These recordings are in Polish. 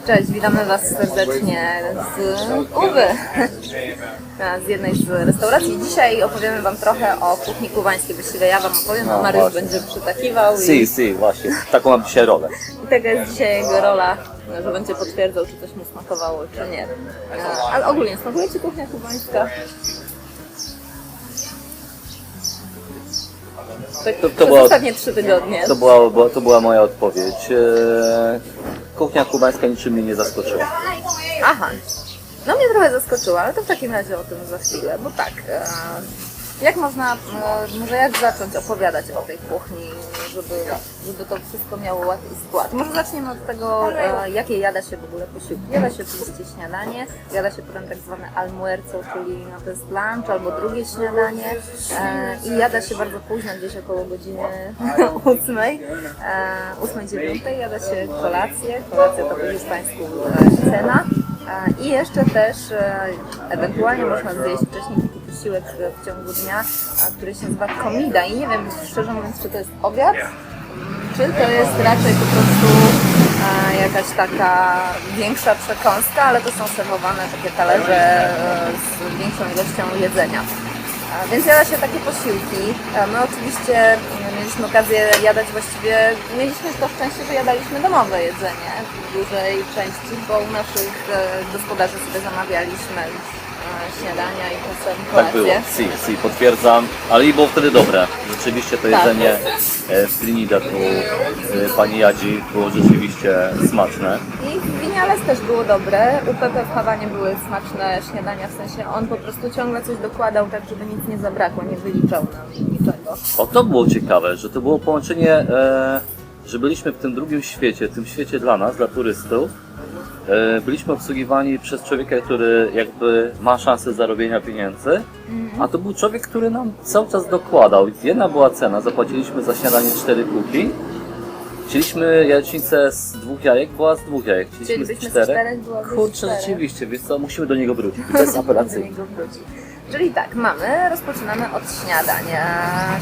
Cześć, witamy Was serdecznie z Uwy, z jednej z restauracji. Dzisiaj opowiemy Wam trochę o kuchni kubańskiej. Właściwie ja Wam opowiem, a Mariusz będzie przytakiwał. Si, właśnie. Taką mam dzisiaj rolę. I taka jest dzisiaj jego rola, że będzie potwierdzał, czy coś mu smakowało, czy nie. Ale ogólnie, smakuje Ci kuchnia kubańska? Tak, przez ostatnie 3 tygodnie. To była moja odpowiedź. Kuchnia kubańska niczym mnie nie zaskoczyła. Aha, no mnie trochę zaskoczyła, ale to w takim razie o tym za chwilę, bo tak, jak można, może jak zacząć opowiadać o tej kuchni, żeby to wszystko miało ład i skład. Może zaczniemy od tego, jakie jada się w ogóle posiłki. Jada się oczywiście śniadanie, jada się potem tak zwane almuerzo, czyli no to jest lunch albo drugie śniadanie i jada się bardzo późno, gdzieś około godziny 8-9, jada się kolację. Kolacja to po hiszpańsku cena. I jeszcze też ewentualnie można zjeść wcześniej taki posiłek w ciągu dnia, który się nazywa comida. I nie wiem, szczerze mówiąc, czy to jest obiad, czy to jest raczej po prostu jakaś taka większa przekąska, ale to są serwowane takie talerze z większą ilością jedzenia. Więc jada się takie posiłki. My oczywiście mieliśmy okazję jadać właściwie, mieliśmy to szczęście, że jadaliśmy domowe jedzenie w dużej części, bo u naszych gospodarzy sobie zamawialiśmy śniadania i czasem Tak było, kolację. si, potwierdzam. Ale i było wtedy dobre. Rzeczywiście to jedzenie w Trinidad u pani Jadzi było rzeczywiście smaczne. I w Vinales też było dobre. U Pepe w Hawanie były smaczne śniadania, w sensie on po prostu ciągle coś dokładał tak, żeby nic nie zabrakło, nie wyliczał nam niczego. O, to było ciekawe, że to było połączenie, że byliśmy w tym drugim świecie, tym świecie dla nas, dla turystów. Byliśmy obsługiwani przez człowieka, który jakby ma szansę zarobienia pieniędzy, a to był człowiek, który nam cały czas dokładał. Jedna była cena, zapłaciliśmy za śniadanie 4 kuki. Chcieliśmy jajecznicę z 2 jajek, była z 2 jajek. Chcieliśmy z 4. Kurczę, rzeczywiście, wiesz co, musimy do niego wrócić, bezapelacyjnie. Czyli tak, rozpoczynamy od śniadań.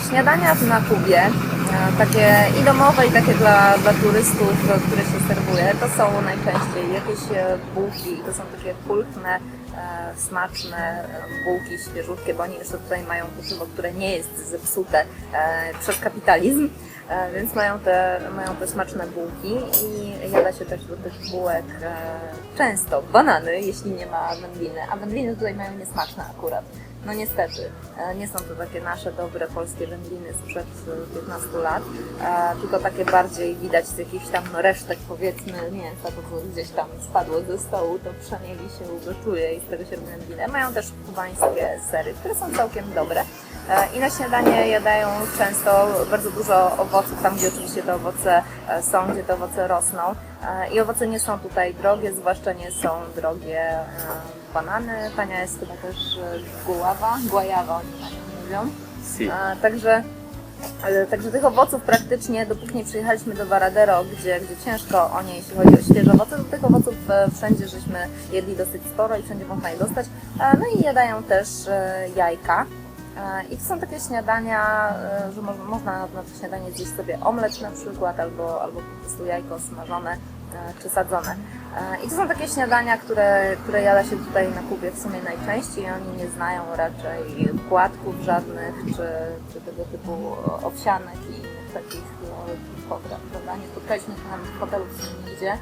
Śniadania na Kubie, takie i domowe, i takie dla turystów, które się serwuje, to są najczęściej jakieś bułki, to są takie pulchne, smaczne bułki świeżutkie, bo oni jeszcze tutaj mają pieczywo, które nie jest zepsute przez kapitalizm, więc mają te smaczne bułki i jada się też do tych bułek często banany, jeśli nie ma wędliny, a wędliny tutaj mają niesmaczne akurat. No niestety, nie są to takie nasze dobre polskie wędliny sprzed 15 lat, tylko takie bardziej widać z jakichś tam resztek, powiedzmy, mięsa, to co gdzieś tam spadło ze stołu, to przemieli się, ugotuje i z tego się robi wędlinę. Mają też kubańskie sery, które są całkiem dobre. I na śniadanie jadają często bardzo dużo owoców, tam gdzie oczywiście te owoce są, gdzie te owoce rosną. I owoce nie są tutaj drogie, zwłaszcza nie są drogie banany. Tania jest chyba też guajawa oni na nią mówią. Si. Także tych owoców praktycznie, dopóki nie przyjechaliśmy do Varadero, gdzie ciężko o nie, jeśli chodzi o świeże owoce, to tych owoców wszędzie żeśmy jedli dosyć sporo i wszędzie można je dostać. No i jadają też jajka. I to są takie śniadania, że można na to śniadanie zjeść sobie omlet na przykład, albo po prostu jajko smażone czy sadzone. I to są takie śniadania, które jada się tutaj na Kubie w sumie najczęściej. Oni nie znają raczej płatków żadnych, czy tego typu owsianek i innych takich potraw, prawda? Nie spotkaliśmy się tam w hotelu w sumie nigdzie.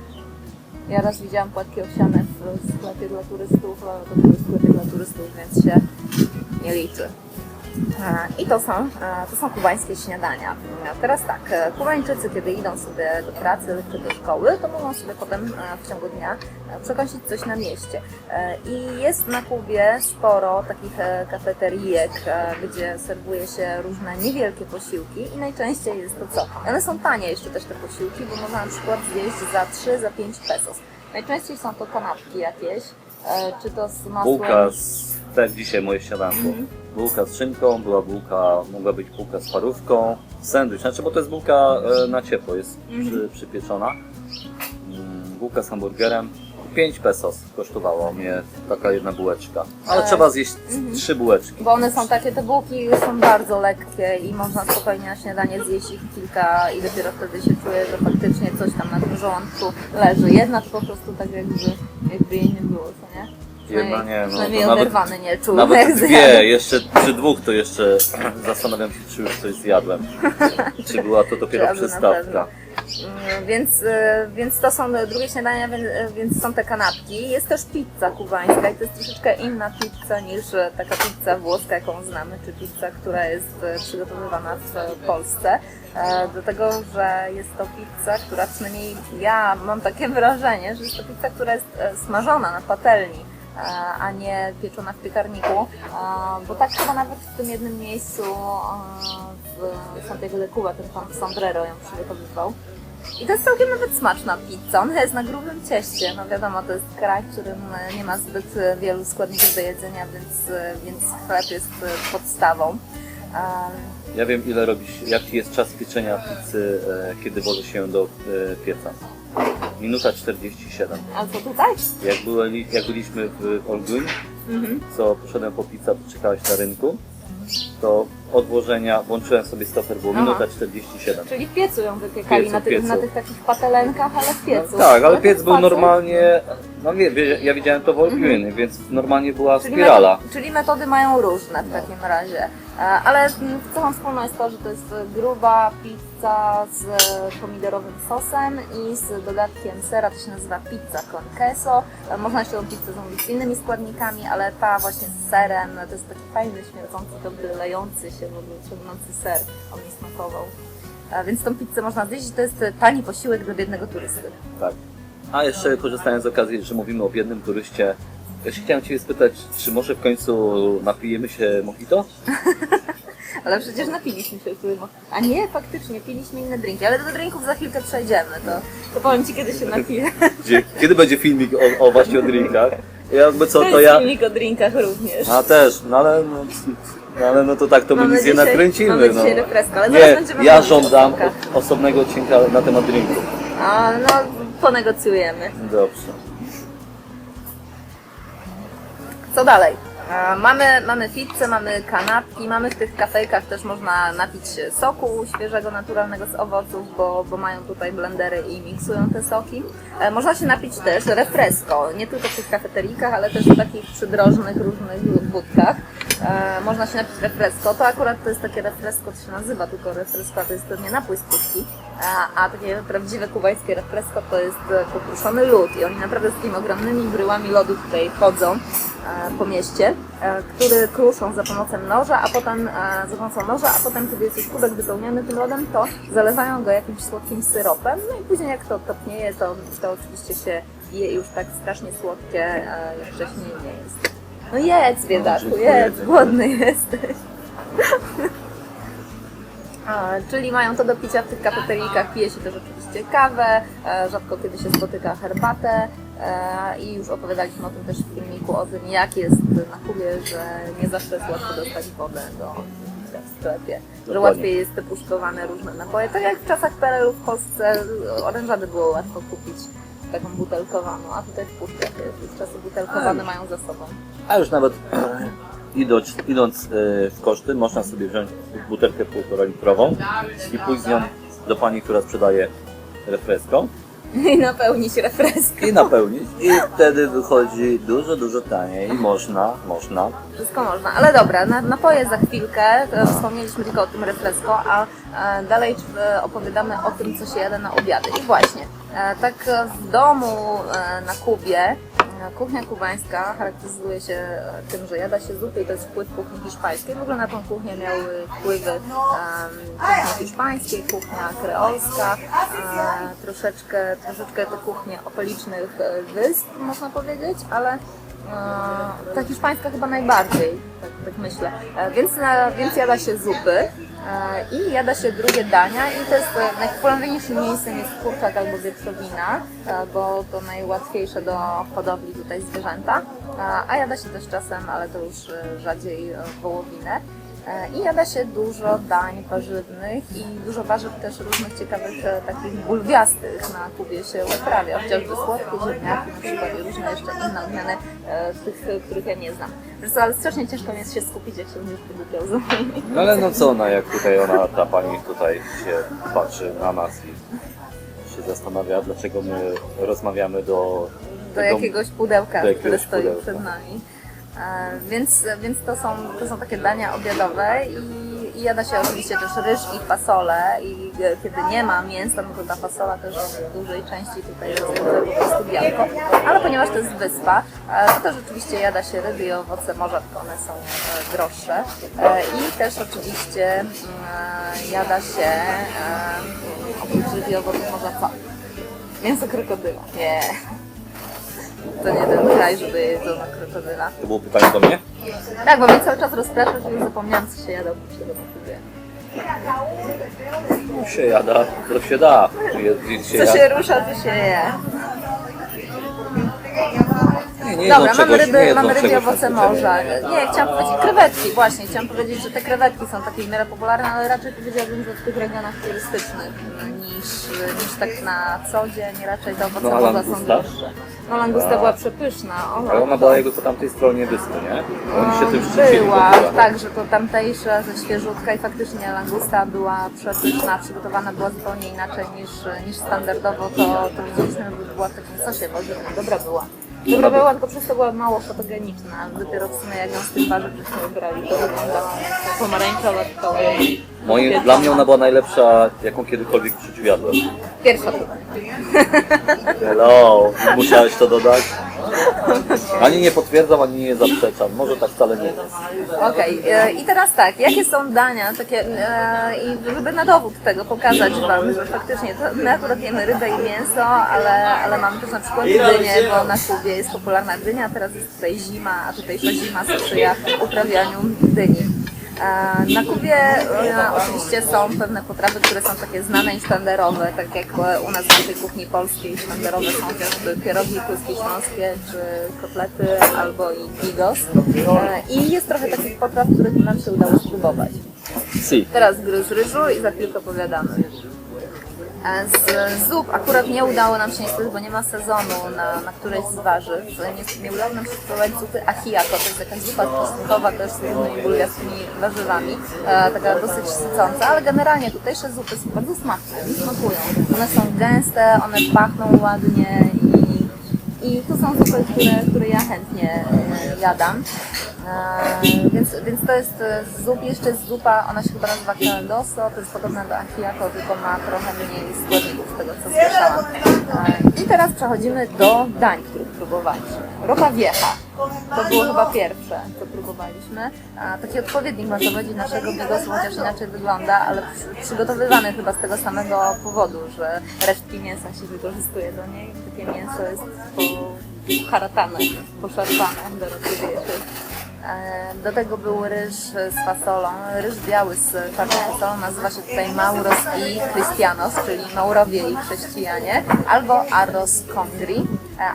Ja raz widziałam płatki owsiane w sklepie dla turystów, ale to były sklepy dla turystów, więc się nie liczy. I to są kubańskie śniadania. Teraz tak, Kubańczycy, kiedy idą sobie do pracy czy do szkoły, to mogą sobie potem w ciągu dnia przekąsić coś na mieście. I jest na Kubie sporo takich kafeterijek, gdzie serwuje się różne niewielkie posiłki i najczęściej jest to co? One są tanie jeszcze też te posiłki, bo można na przykład zjeść za 3-5 pesos. Najczęściej są to kanapki jakieś, czy to z masłem. Bułka tak dzisiaj moje śniadanko. Bułka z szynką, mogła być bułka z parówką, sandwich, znaczy bo to jest bułka na ciepło, jest przypieczona. Bułka z hamburgerem 5 pesos kosztowało mnie taka jedna bułeczka. Ale trzeba zjeść 3 bułeczki. Bo one są takie, te bułki są bardzo lekkie i można spokojnie na śniadanie zjeść ich kilka i dopiero wtedy się czuje, że faktycznie coś tam na tym żołądku leży. Jedna to po prostu tak jakby jej nie było, co nie? Jedna nie, no Przynajmniej to nawet, oderwany nie czuł. nawet jak dwie, zjadł. jeszcze przy 2 to jeszcze zastanawiam się, czy już coś zjadłem. Czy była to dopiero Trzeba by na przystawka. pewno. Więc to są drugie śniadania, więc są te kanapki. Jest też pizza kubańska i to jest troszeczkę inna pizza niż taka pizza włoska, jaką znamy, czy pizza, która jest przygotowywana w Polsce. Dlatego, że jest to pizza, która przynajmniej ja mam takie wrażenie, że jest to pizza, która jest smażona na patelni, a nie pieczona w piekarniku, bo tak chyba nawet w tym jednym miejscu w Santiago de Cuba ten pan Sombrero ją przygotowywał. I to jest całkiem nawet smaczna pizza. Ona jest na grubym cieście. No wiadomo, to jest kraj, w którym nie ma zbyt wielu składników do jedzenia, więc chleb jest podstawą. Ja wiem, ile jaki jest czas pieczenia pizzy, kiedy włoży się do pieca. Minuta 47. A co tutaj? Jak byliśmy w Olguín, co poszedłem po pizzę, to czekałeś na rynku, to od włożenia włączyłem sobie stoper, było minuta 47. Czyli w piecu ją wypiekali, W piecu. na tych takich patelenkach, ale w piecu. Tak, ale piec był facet- normalnie, no ja widziałem to w Olguín, więc normalnie była spirala. Czyli metody mają różne w takim razie. Ale co mam wspólne jest to, że to jest gruba pizza z pomidorowym sosem i z dodatkiem sera, to się nazywa pizza con queso. Można jeszcze tą pizzę zamówić z innymi składnikami, ale ta właśnie z serem, to jest taki fajny, śmierdzący, dobry, lejący się w ogóle, ciągnący ser, on mi smakował. Więc tą pizzę można zjeść i to jest tani posiłek dla biednego turysty. Tak. A jeszcze korzystając z okazji, że mówimy o biednym turyście, ja się chciałem Cię spytać, czy może w końcu napijemy się mojito? Ale przecież napiliśmy się A nie, faktycznie, piliśmy inne drinki, ale do drinków za chwilkę przejdziemy, to powiem Ci, kiedy się napiję. Kiedy będzie filmik właśnie o drinkach? Jakby co, To to jest ja... filmik o drinkach również. A też, ale no to tak, to my nic nie nakręcimy. Mamy No. dzisiaj refresko, ale zaraz Nie, będziemy ja mówić o żądam drinkach. osobnego odcinka na temat drinków. No, ponegocjujemy. Dobrze. Co dalej? Mamy pizzę, mamy kanapki, mamy w tych kafejkach też można napić się soku świeżego, naturalnego z owoców, bo mają tutaj blendery i miksują te soki. Można się napić też refresco, nie tylko w tych kafeterikach, ale też w takich przydrożnych różnych budkach. Można się napić refresco, to akurat to jest takie refresco, to się nazywa tylko refresco, to jest pewnie napój z puszki, a takie prawdziwe kubańskie refresco to jest pokruszony lód i oni naprawdę z takimi ogromnymi bryłami lodu tutaj chodzą po mieście, który kruszą za pomocą noża, a potem kiedy jest już kubek wypełniony tym lodem, to zalewają go jakimś słodkim syropem, no i później jak to topnieje, to oczywiście się je już tak strasznie słodkie, jak wcześniej nie jest. No jedz, biedaku, jedz, głodny jesteś. Czyli mają to do picia w tych kafeterijkach, pije się też oczywiście kawę, rzadko kiedy się spotyka herbatę i już opowiadaliśmy o tym też w filmiku, o tym jak jest na Kubie, że nie zawsze jest łatwo dostać wodę do picia w sklepie, że łatwiej jest te puszkowane różne napoje, tak jak w czasach PRL-u w Polsce orężady było łatwo kupić taką butelkowaną, a tutaj w puszkach już czasy butelkowane mają za sobą. A już nawet idąc w koszty, można sobie wziąć butelkę 1,5 litrową i pójść z nią do pani, która sprzedaje refresco I napełnić refreskę. i napełnić. I wtedy wychodzi dużo taniej. Można. Wszystko można, ale dobra, napoje za chwilkę, wspomnieliśmy tylko o tym refresco, a dalej opowiadamy o tym, co się jada na obiady. I właśnie, tak w domu na Kubie, kuchnia kubańska charakteryzuje się tym, że jada się zupy i to jest wpływ kuchni hiszpańskiej. W ogóle na tą kuchnię miały wpływy kuchnia hiszpańskiej, kuchnia kreolska, troszeczkę te kuchnie okolicznych wysp, można powiedzieć, ale ta hiszpańska chyba najbardziej, tak myślę. Więc jada się zupy i jada się drugie dania i to jest najpopularniejszym miejscem jest kurczak albo wieprzowina, bo to najłatwiejsze do hodowli tutaj zwierzęta, a jada się też czasem, ale to już rzadziej wołowinę. I jada się dużo dań warzywnych i dużo warzyw też różnych ciekawych, takich bulwiastych na Kubie się uprawia, chociażby słodkie ziemniaki na przykład i różne jeszcze inne odmiany tych, których ja nie znam. Wiesz co, ale strasznie ciężko mi jest się skupić, jak się będziesz wygłupiał za nami. No ale no co ona, jak tutaj ta pani tutaj się patrzy na nas i się zastanawia, dlaczego my rozmawiamy do Jakiegoś pudełka, do jakiegoś które stoi pudełka. przed nami. Więc to są takie dania obiadowe i jada się oczywiście też ryż i fasolę i kiedy nie ma mięsa, no to ta fasola też w dużej części tutaj jest po prostu białko, ale ponieważ to jest wyspa, to też oczywiście jada się ryby i owoce morza, tylko one są droższe i też oczywiście jada się oprócz ryby i owoców morza co? Mięso krokodyla. Nie. To nie ten kraj, żeby jedzono krokodyla. To było pytanie do mnie? Tak, bo mnie cały czas rozpraszasz i już zapomniałam, co się jada oprócz tego na Kubie. No się jada, to się da. Co się rusza, to się je. Nie Dobra, jedzą czegoś, nie mamy jedzą ryby i czegoś owoce nadzwyczajnego. morza. Nie, chciałam powiedzieć krewetki, właśnie. Chciałam powiedzieć, że te krewetki są takie w miarę popularne, ale raczej powiedziałabym, że w tych regionach turystycznych niż tak na co dzień. Raczej te owoce No, a morza są langusta? droższe. No langusta była przepyszna. Ale ona była jakby po tamtej stronie wyspy, nie? Oni się tym szczycili. Była, w ogóle. tak, że to tamtejsza, że świeżutka i faktycznie langusta była przepyszna, przygotowana była zupełnie inaczej niż standardowo to widzieliśmy, bo była w takim sosie warzywnym, dobra była. Dobra była, tylko przez to była mało fotogeniczna, ale dopiero w sumie jak ją z tych warzyw żeśmy wybrali, to wyglądała pomarańczowa, tylko Dla mnie ona była najlepsza, jaką kiedykolwiek w życiu jadłem. pierwsza chyba. Hello, musiałeś to dodać? Ani nie potwierdzam, ani nie zaprzeczam. Może tak wcale nie jest. Okej, i teraz tak, jakie są dania takie, i żeby na dowód tego pokazać Wam, że faktycznie to my akurat jemy rybę i mięso, ale mamy też na przykład dynię, bo na Kubie jest popularna dynia, teraz jest tutaj zima, a tutejsza zima sprzyja uprawianiu dyni. Na Kubie oczywiście są pewne potrawy, które są takie znane i sztandarowe, tak jak u nas w naszej kuchni polskiej sztandarowe są chociażby pierogi kluskie śląskie, czy kotlety, albo i bigos. I jest trochę takich potraw, których nam się udało spróbować. Si. Teraz gryz ryżu i za chwilkę opowiadamy. Z zup akurat nie udało nam się niestety, bo nie ma sezonu na którejś z warzyw. Nie udało nam się spróbować zupy ahiako, to jest jakaś zupa czosnkowa też z różnymi bulgarskimi warzywami, taka dosyć sycąca, ale generalnie tutejsze zupy są bardzo smaczne, mi smakują. One są gęste, one pachną ładnie i tu są zupy, które ja chętnie jadam. Więc to jest z zup, jeszcze jest zupa, ona się chyba nazywa caldoso, to jest podobna do ahiako, tylko ma trochę mniej składników z tego co słyszałam. I teraz przechodzimy do dań, których próbowaliśmy. Ropa vieja, to było chyba pierwsze, co próbowaliśmy. Taki odpowiednik można powiedzieć naszego bigosu, chociaż inaczej wygląda, ale przygotowywany chyba z tego samego powodu, że resztki mięsa się wykorzystuje do niej. Takie mięso jest poharatane, poszarpane do roty vieja. Do tego był ryż z fasolą, ryż biały z czarną fasolą, nazywa się tutaj Mauros i Cristianos, czyli Maurowie i chrześcijanie, albo arroz congri,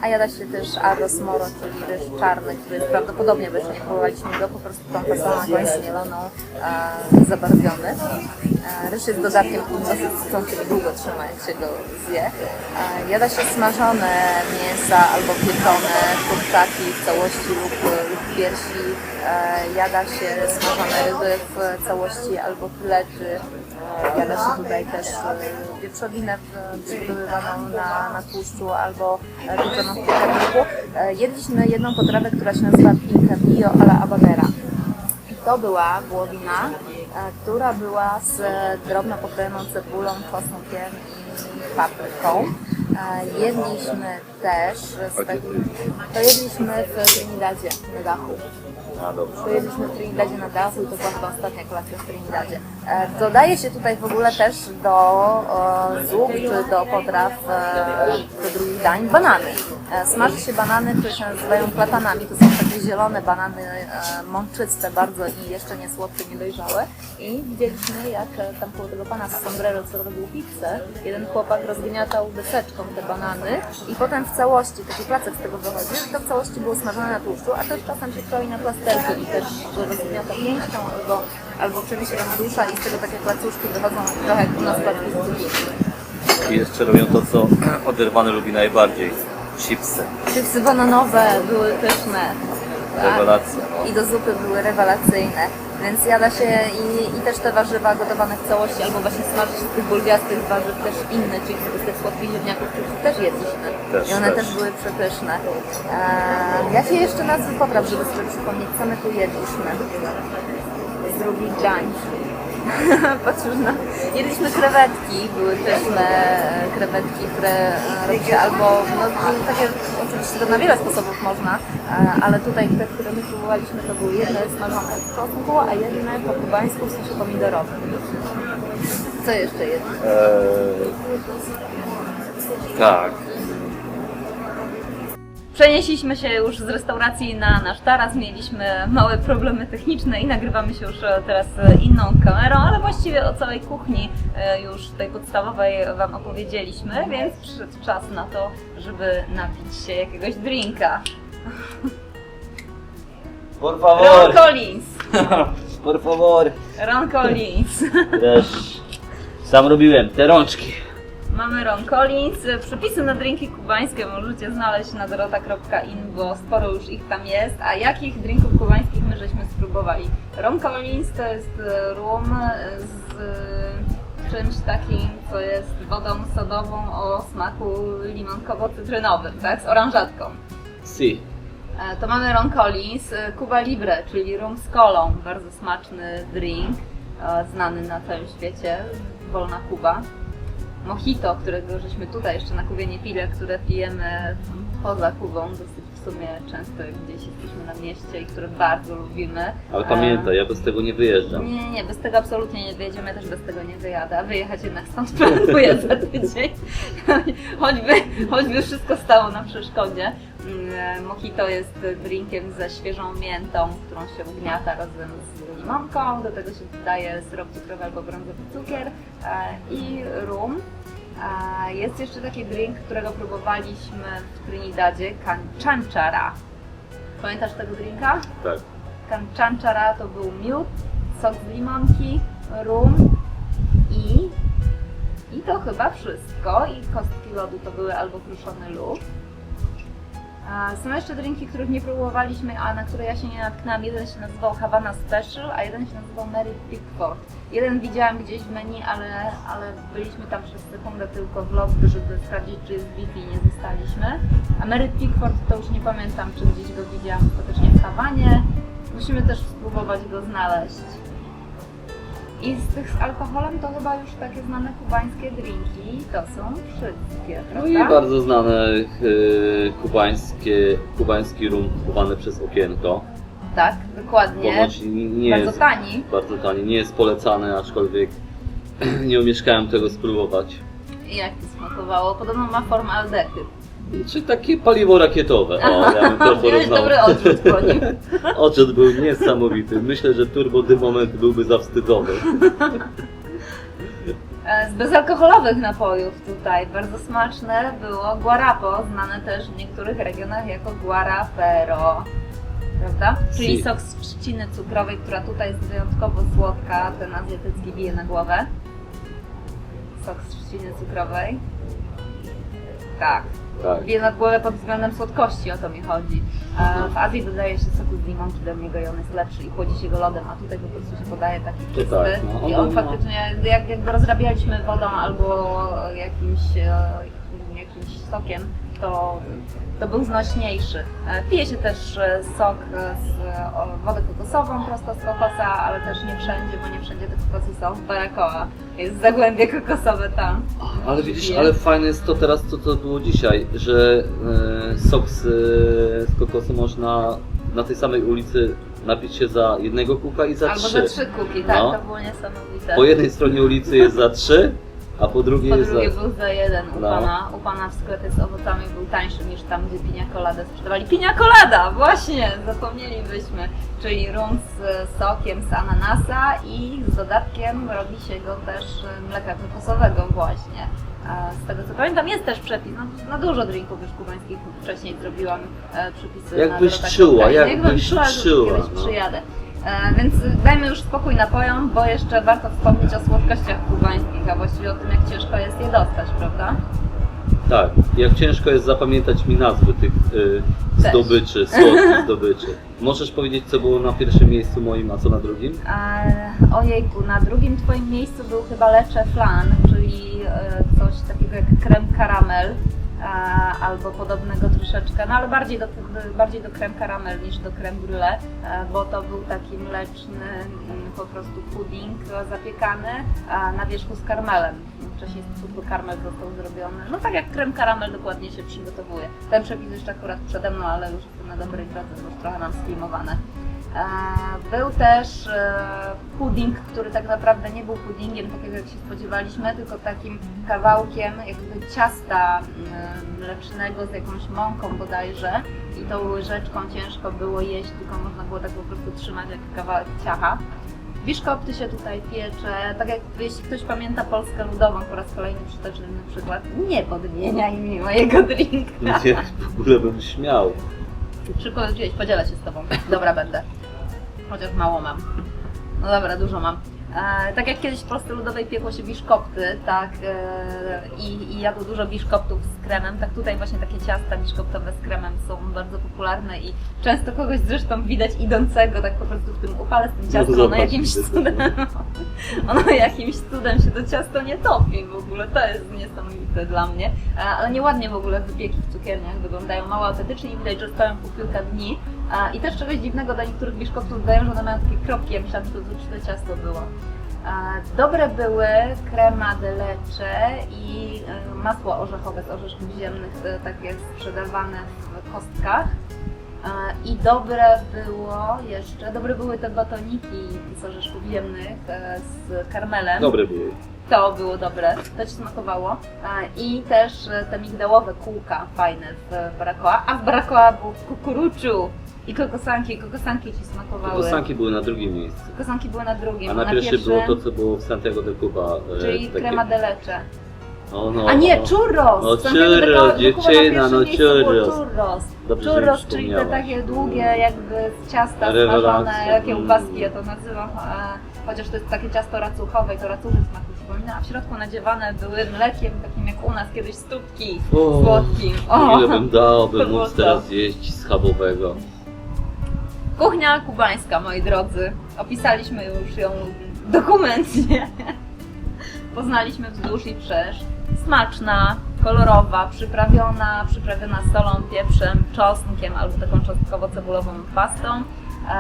a jada się też arroz moro, czyli ryż czarny, który jest prawdopodobnie, bo jeszcze nie próbowaliśmy go, po prostu tą fasolą jakąś mieloną, zabarwiony. Ryż jest dodatkiem dosyć sycącym i długo trzyma, jak się go zje. Jada się smażone mięsa albo pieczone kurczaki w całości lub piersi. Jada się smażone ryby w całości albo filety. Jada się tutaj też wieprzowinę przygotowywaną na tłuszczu albo pieczoną w piekarniku. Jedliśmy jedną potrawę, która się nazywa picadillo a la habanera. To była wołowina, która była z drobno pokrojoną cebulą, czosnkiem i papryką. Jedliśmy też jedliśmy w Trinidadzie na dachu. To jedliśmy w Trinidadzie na dachu i to była chyba ostatnia kolacja w Trinidadzie. Dodaje się tutaj w ogóle też do zup czy do potraw, do drugich dań banany. Smaży się banany, które się nazywają platanami. To są takie zielone banany, mączyste bardzo i jeszcze nie słodkie, niedojrzałe. I widzieliśmy, jak tam koło tego pana z sombrero, co robił pizzę, jeden chłopak rozgniatał deseczką te banany i potem w całości, taki placek z tego wychodzi, to w całości było smażone na tłuszczu, a też czasem się kroi na plasterki i też rozgniata pięścią albo czymś rozdusza i z tego takie placuszki wychodzą trochę jak u nas placki z cukier. I jeszcze robią to, co oderwany lubi najbardziej. Chipsy. Chipsy bananowe były pyszne. Rewelacja. I do zupy były rewelacyjne. Więc jada się i też te warzywa gotowane w całości, albo właśnie smaży się z tych bulwiastych warzyw też inne, czyli z tych słodkich ziemniaków, których też jedliśmy. I one też były przepyszne. Jakie jeszcze nazwy potraw, żeby sobie przypomnieć, co my tu jedliśmy? Z drugi dzień. Patrzysz na... Jedliśmy krewetki, były pyszne krewetki, które robi się albo, no takie, oczywiście to na wiele sposobów można, ale tutaj te, które my próbowaliśmy, to były jedne smażone w czosnku, a jedne po kubańsku w sosie pomidorowym. Co jeszcze jedno? Tak. Przenieśliśmy się już z restauracji na nasz taras, mieliśmy małe problemy techniczne i nagrywamy się już teraz inną kamerą, ale właściwie o całej kuchni już tej podstawowej Wam opowiedzieliśmy, więc przyszedł czas na to, żeby napić się jakiegoś drinka. Por favor. Ron Collins! Por favor. Ron Collins! Też sam robiłem te rączki. Mamy Ron Collins. Przepisy na drinki kubańskie możecie znaleźć na dorota.in, bo sporo już ich tam jest. A jakich drinków kubańskich my żeśmy spróbowali? Ron Collins to jest rum z czymś takim, co jest wodą sodową o smaku limonkowo-cytrynowym, tak? Z oranżatką. Si. To mamy Ron Collins, Cuba Libre, czyli rum z kolą. Bardzo smaczny drink, znany na całym świecie. Wolna Kuba. Mojito, którego żeśmy tutaj jeszcze na Kubie nie pili, które pijemy poza Kubą, dosyć w sumie często jak gdzieś jesteśmy na mieście i które bardzo lubimy. Ale pamiętaj, ja bez tego nie wyjeżdżam. Nie, bez tego absolutnie nie wyjedziemy, ja też bez tego nie wyjadę. Wyjechać jednak stąd planuję za tydzień, choćby wszystko stało na przeszkodzie. Mojito jest drinkiem ze świeżą miętą, którą się ugniata razem z limonką, do tego się dodaje syrop cukrowy albo brązowy cukier i rum. Jest jeszcze taki drink, którego próbowaliśmy w Trinidadzie, Canchanchara. Pamiętasz tego drinka? Tak. Canchanchara to był miód, sok z limonki, rum i to chyba wszystko. I kostki lodu to były albo kruszony lód. Są jeszcze drinki, których nie próbowaliśmy, a na które ja się nie natknęłam. Jeden się nazywał Havana Special, a jeden się nazywał Mary Pickford. Jeden widziałam gdzieś w menu, ale byliśmy tam przez sekundę tylko w lobby, żeby sprawdzić, czy jest bity i nie zostaliśmy. A Mary Pickford to już nie pamiętam, czy gdzieś go widziałam ostatecznie w Hawanie. Musimy też spróbować go znaleźć. I z tych z alkoholem to chyba już takie znane kubańskie drinki, to są wszystkie, prawda? No i bardzo znane kubański rum kupowany przez okienko. Tak, dokładnie. Ponoć nie bardzo jest tani. Bardzo tani, nie jest polecany, aczkolwiek nie umieszkałem tego spróbować. I jak to smakowało? Podobno ma formę aldehyd. Czy takie paliwo rakietowe? O, ja bym to Miałeś porównał. dobry odrzut po nim. Odrzut był niesamowity. Myślę, że turbo dymoment byłby zawstydzony. Z bezalkoholowych napojów tutaj bardzo smaczne było guarapo, znane też w niektórych regionach jako guarapero. Prawda? Czyli Si. sok z trzciny cukrowej, która tutaj jest wyjątkowo słodka, ten azjatycki bije na głowę. Sok z trzciny cukrowej. Tak. Tak. Bije na głowę pod względem słodkości, o to mi chodzi. W Azji dodaje się soku z limonki do niego i on jest lepszy i chłodzi się go lodem, a tutaj po prostu się podaje taki czysty. Tak, no, I on faktycznie, jak go rozrabialiśmy wodą albo jakimś sokiem, to był znośniejszy. Pije się też sok z wodę kokosową prosto z kokosa, ale też nie wszędzie, bo nie wszędzie te kokosy są w Baracoa. Jest zagłębie kokosowe tam. Ale widzisz, ale fajne jest to teraz, co było dzisiaj, że sok z kokosu można na tej samej ulicy napić się za jednego kuka i za Albo trzy. za 3 kuki, tak, No. to było niesamowite. Po jednej stronie ulicy jest za 3, A po drugie Po jest drugie był za jeden u No. pana. U pana w sklepie z owocami był tańszy niż tam, gdzie piña coladę sprzedawali. Piña colada! Właśnie! Zapomnielibyśmy. Czyli rum z sokiem z ananasa i z dodatkiem robi się go też mleka kokosowego właśnie. Z tego co pamiętam jest też przepis, no, na dużo drinków już kubańskich wcześniej zrobiłam przepisy. Jakbyś na czuła, lokalizację. jakbyś czuła, czuła, że kiedyś no. przyjadę. Więc dajmy już spokój napojom, bo jeszcze warto wspomnieć o słodkościach kubańskich, a właściwie o tym, jak ciężko jest je dostać, prawda? Tak, jak ciężko jest zapamiętać mi nazwy tych Też. zdobyczy, słodkich zdobyczy. Możesz powiedzieć, co było na pierwszym miejscu moim, a co na drugim? Ojejku, na drugim twoim miejscu był chyba leche flan, czyli coś takiego jak krem karamel, albo podobnego troszeczkę, no ale bardziej do creme caramel niż do creme brulee, bo to był taki mleczny po prostu pudding zapiekany na wierzchu z karmelem. Wcześniej tylko karmel został zrobiony, no tak jak creme caramel dokładnie się przygotowuje. Ten przepis jeszcze akurat przede mną, ale już jestem na dobrej drodze, bo już trochę mam sfilmowane. Był też pudding, który tak naprawdę nie był puddingiem, takiego jak się spodziewaliśmy, tylko takim kawałkiem jakby ciasta mlecznego z jakąś mąką bodajże i tą łyżeczką ciężko było jeść, tylko można było tak po prostu trzymać jak kawałek ciacha. Biszkopty się tutaj piecze, tak jak jeśli ktoś pamięta Polskę Ludową, po raz kolejny przytoczny na przykład, nie podmieniaj mi mojego drinka. Nie, w ogóle bym śmiał. Szybko wziąć, podzielę się z Tobą. Dobra, będę. Chociaż mało mam. No dobra, dużo mam. Tak jak kiedyś w Polsce Ludowej piekło się biszkopty, tak, i jadło dużo biszkoptów z kremem, tak tutaj właśnie takie ciasta biszkoptowe z kremem są bardzo popularne i często kogoś zresztą widać idącego tak po prostu w tym upale z tym ciastem, No ono zobacz, jakimś widzę cudem, ono jakimś cudem się to ciasto nie topi w ogóle, to jest niesamowite dla mnie, ale nieładnie w ogóle wypieki w cukierniach wyglądają, mało apetycznie i widać, że stoją po kilka dni. I też czegoś dziwnego do niektórych biszkoptów dodają, że one mają takie kropki, ja myślałam, że to ciasto było. Dobre były crema de leche i masło orzechowe z orzeszków ziemnych, takie sprzedawane w kostkach. I dobre były te batoniki z orzeszków ziemnych z karmelem. Dobre były. To było dobre, to Ci smakowało. I też te migdałowe kółka fajne w Baracoa, a w Baracoa był kukuruczu i kokosanki Ci smakowały. Kokosanki były na drugim miejscu. Kokosanki były na drugim, A na pierwszym było to, co było w Santiago de Cuba. czyli takie... crema de leche. No, A nie, churros! No W Santiago de churros, Cuba dziewczyna, na no pierwszym miejscu było churros. Dobrze, że Churros, mi czyli te przypomniałaś. takie długie jakby z ciasta Rewelacja. smażone, kiełbaski, ja to nazywam, chociaż to jest takie ciasto racuchowe i to racuchy smaku przypomina, a w środku nadziewane były mlekiem takim jak u nas kiedyś stópki słodkim. Ile bym dał, to bym było móc to. teraz jeść schabowego. Kuchnia kubańska, moi drodzy. Opisaliśmy już ją dokumentnie. Poznaliśmy wzdłuż i wszerz. Smaczna, kolorowa, przyprawiona solą, pieprzem, czosnkiem albo taką czosnkowo-cebulową pastą.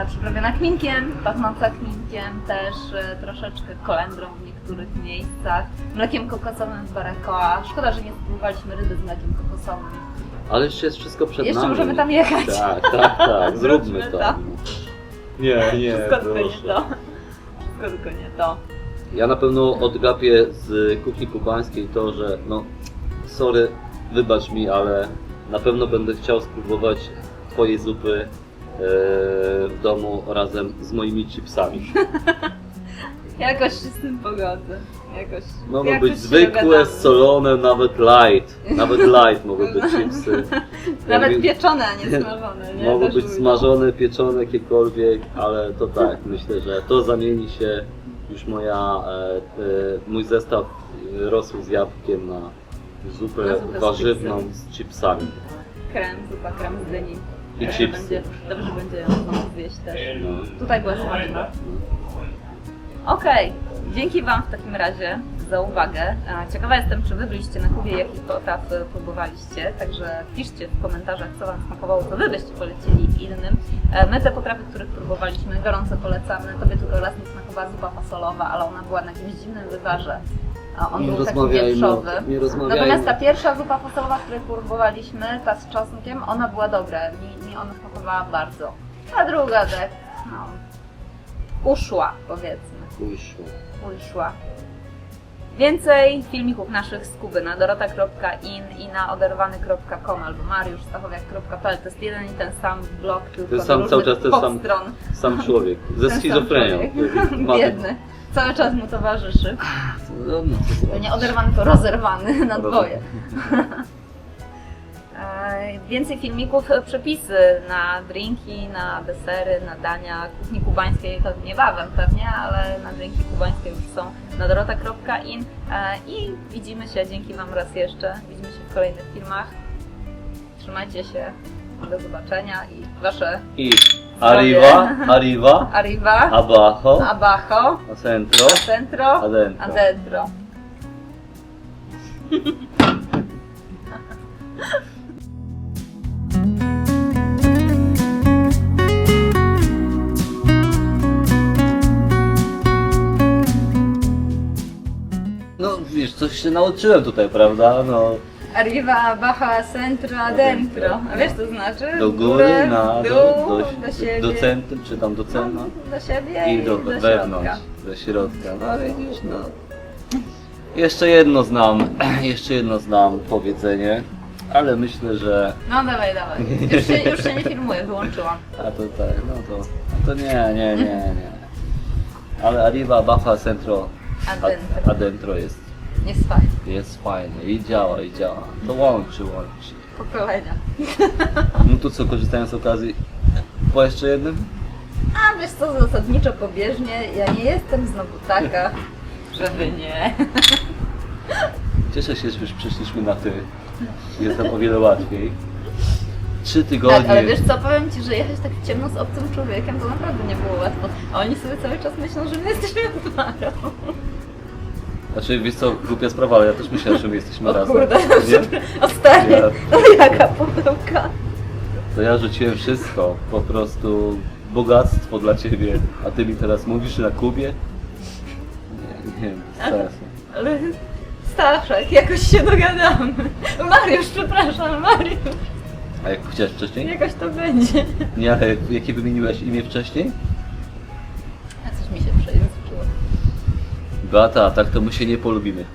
Przyprawiona kminkiem, pachnąca kminkiem, też troszeczkę kolendrą w niektórych miejscach. Mlekiem kokosowym z Baracoa. Szkoda, że nie spróbowaliśmy ryby z mlekiem kokosowym. Ale jeszcze jest wszystko przed Jeszcze nami. możemy tam jechać. Tak, zróbmy Wróćmy to. tam. Nie, Wszystko tylko nie proszę. to. Wszystko tylko nie to. Ja na pewno odgapię z kuchni kubańskiej to, że no, sorry, wybacz mi, ale na pewno będę chciał spróbować Twojej zupy w domu razem z moimi chipsami. Jakoś się z tym pogodzę. Mogą jakoś być się zwykłe, dogadamy. solone, nawet light. Nawet light mogą być chipsy. Nawet Jakby- pieczone, a nie smażone. Nie? Mogą Też być były smażone, pieczone, jakiekolwiek, ale to tak, myślę, że to zamieni się już mój zestaw rosół z jabłkiem na zupę Na zupę z warzywną chipsem. z chipsami. zupa krem z dyni. I Dobrze chipsy. dobrze będzie ją znowu zjeść też. No. Tutaj była smaczna. Okej, dzięki Wam w takim razie za uwagę. Ciekawa jestem, czy Wy byliście na Kubie, jakich potraw próbowaliście, także piszcie w komentarzach, co Wam smakowało, co Wy byście polecili innym. My te potrawy, których próbowaliśmy, gorąco polecamy. Tobie tylko raz nie smakowała zupa fasolowa, ale ona była na jakimś dziwnym wywarze. On Nie był taki rozmawiajmy, wieprzowy. nie rozmawiajmy. Natomiast ta pierwsza zupa fasolowa, której próbowaliśmy, ta z czosnkiem, ona była dobra. Mi ona smakowała bardzo. A druga tak, no, uszła, powiedzmy. Uszło. Uszła. Więcej filmików naszych z Kuby na dorota.in i na oderwany.com albo mariuszstachowiak.pl. To jest jeden i ten sam blog, tylko Ten sam, do cały różnych czas ten podstron. sam człowiek, ze Ten schizofrenią. sam człowiek. Biedny. Cały czas mu towarzyszy. To nie oderwany, to rozerwany na dwoje. Więcej filmików, przepisy na drinki, na desery, na dania kuchni kubańskiej to niebawem pewnie, ale na drinki kubańskie już są na dorota.in i widzimy się dzięki Wam raz jeszcze. Widzimy się w kolejnych filmach. Trzymajcie się, do zobaczenia i Wasze I arriva, arriva, abajo, centro, adentro. adentro. No wiesz, coś się nauczyłem tutaj, prawda? No, Arriva, baja, centro, adentro. A wiesz co to znaczy? do W góry, górę, na w dół, do siebie. do centrum, czy tam do centrum. Do siebie I do wewnątrz, środka. do środka. No widzisz, no. Jeszcze jedno znam powiedzenie, ale myślę, że... No dawaj. Już się nie filmuję, wyłączyłam. A to tak, no to nie. Ale arriba, baja, centro, Adentro. adentro jest Jest fajnie. fajne i działa. To łączy. Pokolenia. No to co, korzystając z okazji, po jeszcze jednym? A wiesz co, zasadniczo pobieżnie, ja nie jestem znowu taka, żeby nie. Cieszę się, że już przeszliśmy na ty. Jest nam o wiele łatwiej. 3 tygodnie. Tak, ale wiesz co, powiem Ci, że jechać tak w ciemno z obcym człowiekiem to naprawdę nie było łatwo. A oni sobie cały czas myślą, że my jesteśmy parą. Znaczy, wiesz co, głupia sprawa, ale ja też myślałem, że my jesteśmy O razem. kurde, Nie? o stary, Ja- o jaka pomyłka. To ja rzuciłem wszystko, po prostu bogactwo dla ciebie, a ty mi teraz mówisz, że na Kubie? Nie, bez sensu. Ale Staszek, jakoś się dogadamy. Mariusz, przepraszam, Mariusz. A jak chciałeś wcześniej? Jakoś to będzie. Nie, ale jakie wymieniłeś imię wcześniej? A coś mi się przejęzyczyło. Beata, tak to my się nie polubimy.